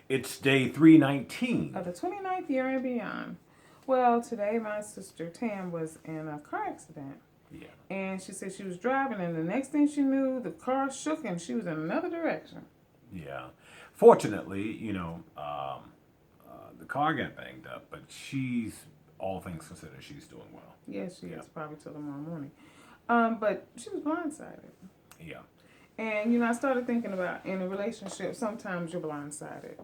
It's day 319. Of the 29th year and beyond. Well, today my sister Tam was in a car accident. Yeah. And she said she was driving, and the next thing she knew, the car shook and she was in another direction. Yeah. Fortunately, the car got banged up, but all things considered, she's doing well. Yes, she is, probably till tomorrow morning. But she was blindsided. Yeah. And, I started thinking about in a relationship, sometimes you're blindsided.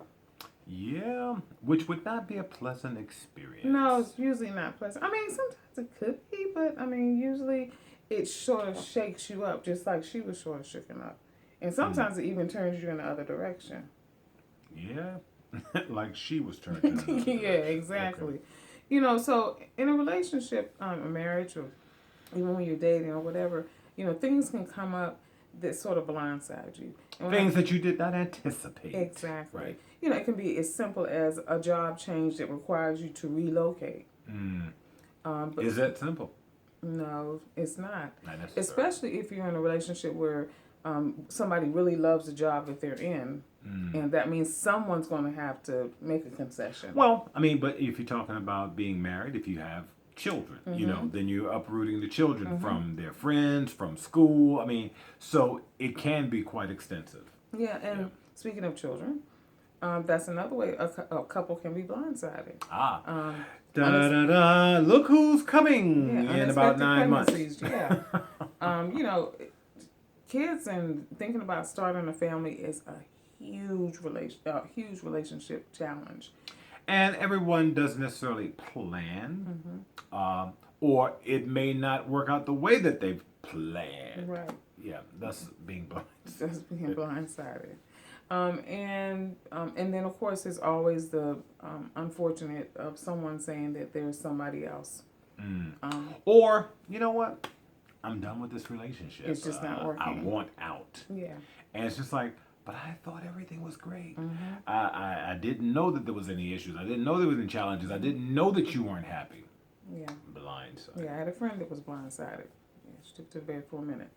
Yeah, which would not be a pleasant experience. No, it's usually not pleasant. I mean, sometimes it could be, but usually it sort of shakes you up, just like she was sort of shaken up. And sometimes it even turns you in the other direction. Yeah, like she was turned in another Yeah, direction. exactly. Okay. So in a relationship, a marriage, or even when you're dating or whatever, things can come up that sort of blindside you. Things that you did not anticipate. Exactly. Right. It can be as simple as a job change that requires you to relocate. But is that simple? No, it's not. Not necessarily. Especially if you're in a relationship where somebody really loves the job that they're in. And that means someone's going to have to make a concession. Well, but if you're talking about being married, if you have children, then you're uprooting the children from their friends, from school. So it can be quite extensive. Yeah, and speaking of children, that's another way a couple can be blindsided. Look who's coming in about 9 months. Yeah. Kids and thinking about starting a family is a huge relationship challenge. And everyone doesn't necessarily plan, or it may not work out the way that they've planned. Right. Yeah, that's being blindsided. That's being blindsided. And then of course there's always the unfortunate of someone saying that there's somebody else. Or, you know what? I'm done with this relationship. It's just not working. I want out. Yeah. And it's just like, but I thought everything was great. I didn't know that there was any issues. I didn't know there was any challenges. I didn't know that you weren't happy. Yeah. Blindsided. Yeah, I had a friend that was blindsided. Yeah, she took to the bed for a minute.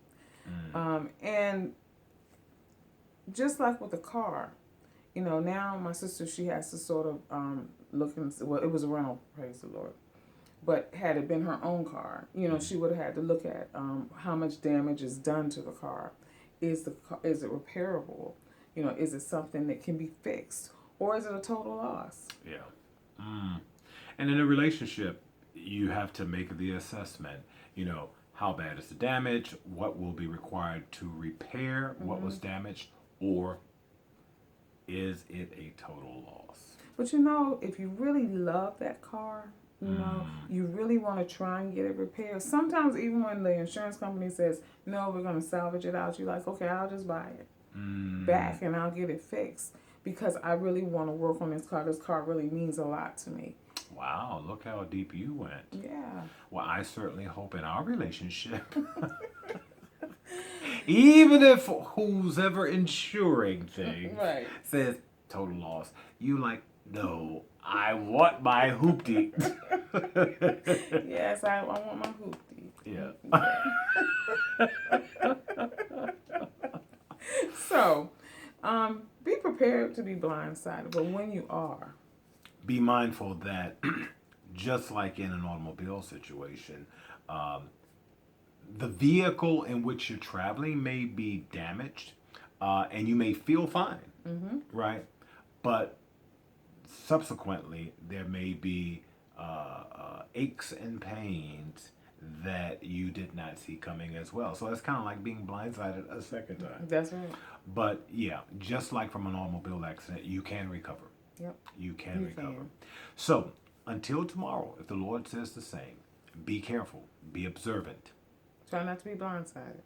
And just like with the car, now my sister, she has to sort of look and see, well, it was a rental, praise the Lord. But had it been her own car, she would have had to look at how much damage is done to the car. Is it repairable? Is it something that can be fixed? Or is it a total loss? Yeah. And in a relationship, you have to make the assessment, how bad is the damage? What will be required to repair what was damaged? Or is it a total loss? But if you really love that car, you really want to try and get it repaired. Sometimes even when the insurance company says, no, we're going to salvage it out, you're like, okay, I'll just buy it back and I'll get it fixed because I really want to work on this car. This car really means a lot to me. Wow, look how deep you went. Yeah. Well, I certainly hope in our relationship, even if who's ever insuring things says total loss, you like, no, I want my hoopty. Yes, I want my hoopty. Yeah. So, be prepared to be blindsided, but when you are, be mindful that just like in an automobile situation, the vehicle in which you're traveling may be damaged, and you may feel fine, right? But subsequently, there may be aches and pains that you did not see coming as well. So it's kind of like being blindsided a second time. That's right. But yeah, just like from an automobile accident, you can recover. Yep. You can recover. So until tomorrow, if the Lord says the same, be careful, be observant. Try not to be blindsided.